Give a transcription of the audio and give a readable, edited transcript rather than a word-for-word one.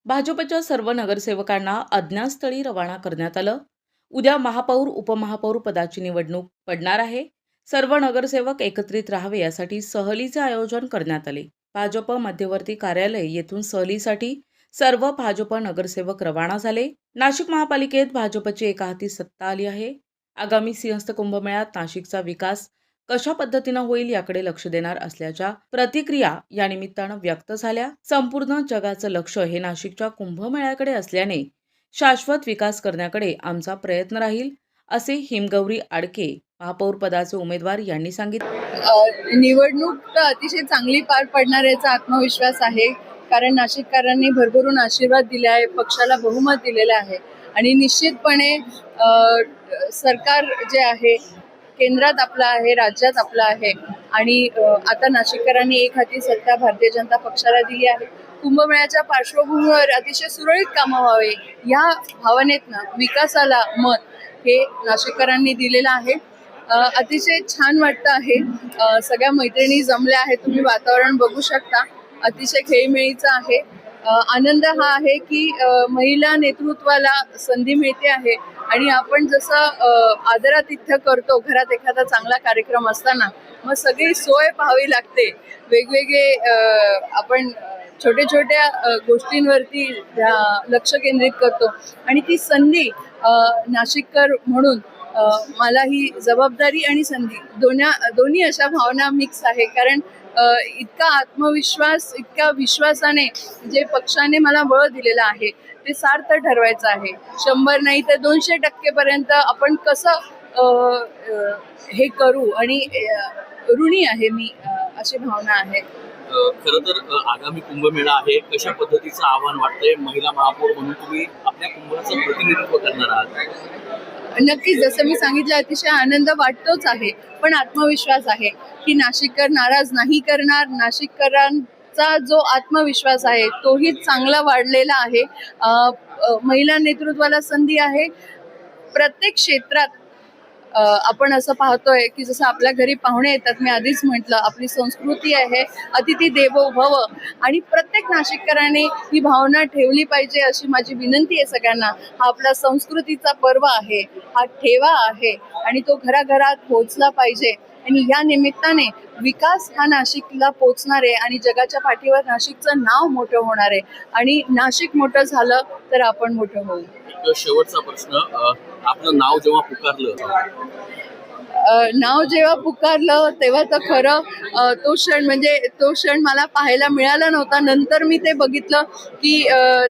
भाजपच्या सर्व नगरसेवकांना अज्ञातस्थळी रवाना करण्यात आलं. उद्या महापौर उपमहापौर पदाची निवडणूक पडणार आहे. सर्व नगरसेवक एकत्रित राहावे यासाठी सहलीचे आयोजन करण्यात आले. भाजप मध्यवर्ती कार्यालय येथून सहलीसाठी सर्व भाजप नगरसेवक रवाना झाले. नाशिक महापालिकेत भाजपची एकाहाती सत्ता आली आहे. आगामी सिंहस्थ कुंभमेळ्यात नाशिकचा विकास कशा पद्धतीनं होईल याकडे लक्ष देणार असल्याच्या प्रतिक्रिया या निमित्तानं व्यक्त झाल्या. संपूर्ण जगाचं लक्ष हे नाशिकच्या कुंभमेळ्याकडे असल्याने शाश्वत विकास करण्याकडे आमचा प्रयत्न राहील, असे हिमगौरी आडके महापौर पदाचे उमेदवार यांनी सांगितले. निवडणूक तर अतिशय चांगली पार पडणार याचा आत्मविश्वास आहे, कारण नाशिककरांनी भरभरून आशीर्वाद दिला आहे, पक्षाला बहुमत दिलेलं आहे आणि निश्चितपणे सरकार जे आहे केंद्रात आपलं आहे, राज्यात आपलं आहे आणि आता नाशिककरांनी एक हाती सत्ता भारतीय जनता पक्षाला दिली आहे. कुंभमेळ्याच्या पार्श्वभूमीवर अतिशय सुरळीत कामं व्हावे या भावनेतनं विकासाला मत हे नाशिककरांनी दिलेलं आहे. अतिशय छान वाटतं आहे. सगळ्या मैत्रिणी जमल्या आहेत, तुम्ही वातावरण बघू शकता, अतिशय खेळीमेळीचं आहे. आनंद हा आहे की महिला नेतृत्वाला संधी मिळते आहे आणि आपण जसं आदरातिथ्य करतो घरात एखादा चांगला कार्यक्रम असताना, मग सगळी सोय पाहावी लागते. वेगवेगळे आपण छोट्या छोट्या गोष्टींवरती लक्ष केंद्रित करतो आणि ती संधी नाशिककर म्हणून मला ही जबाबदारी आणि संधी दोन्ही अशा भावना मिक्स आहे. कारण इतका आत्मविश्वास, इतक्या विश्वासाने जे पक्षाने मला बळ दिलेलं आहे ते सार्थ ठरवायचं आहे. 100 नाही तर 200% पर्यंत आपण कसं हे करू आणि ऋणी आहे मी, अशी भावना आहे. खरं तर आगामी कुंभमेळा आहे, कशा पद्धतीचं आव्हान वाटतंय? महिला महापौर म्हणून तुम्ही आपल्या कुंभाचं प्रतिनिधित्व करणार आहात. नक्कीच, जसं मी सांगितलं, अतिशय आनंद वाटतोच आहे, पण आत्मविश्वास आहे की नाशिककर नाराज नाही करणार. नाशिककरांचा जो आत्मविश्वास आहे तोही चांगला वाढलेला आहे. महिला नेतृत्वाला संधी आहे. प्रत्येक क्षेत्रात आपण असं पाहतोय की जसं आपल्या घरी पाहुणे येतात, मी आधीच म्हटलं, आपली संस्कृती आहे अतिथी देवो भव आणि प्रत्येक नाशिककराने ही भावना ठेवली पाहिजे अशी माझी विनंती आहे सगळ्यांना. हा आपला संस्कृतीचा पर्व आहे, हा ठेवा आहे आणि तो घराघरात पोहोचला पाहिजे आणि या निमित्ताने विकास हा नाशिकला पोचणार आहे आणि जगाच्या पाठीवर नाशिकचं नाव मोठं होणार आहे आणि नाशिक मोठं झालं तर आपण मोठं होऊ. शेवटचा प्रश्न, आपलं नाव जेव्हा पुकारलं तेव्हा तर खरं तो क्षण मला पाहायला मिळाला नव्हता. नंतर मी ते बघितलं की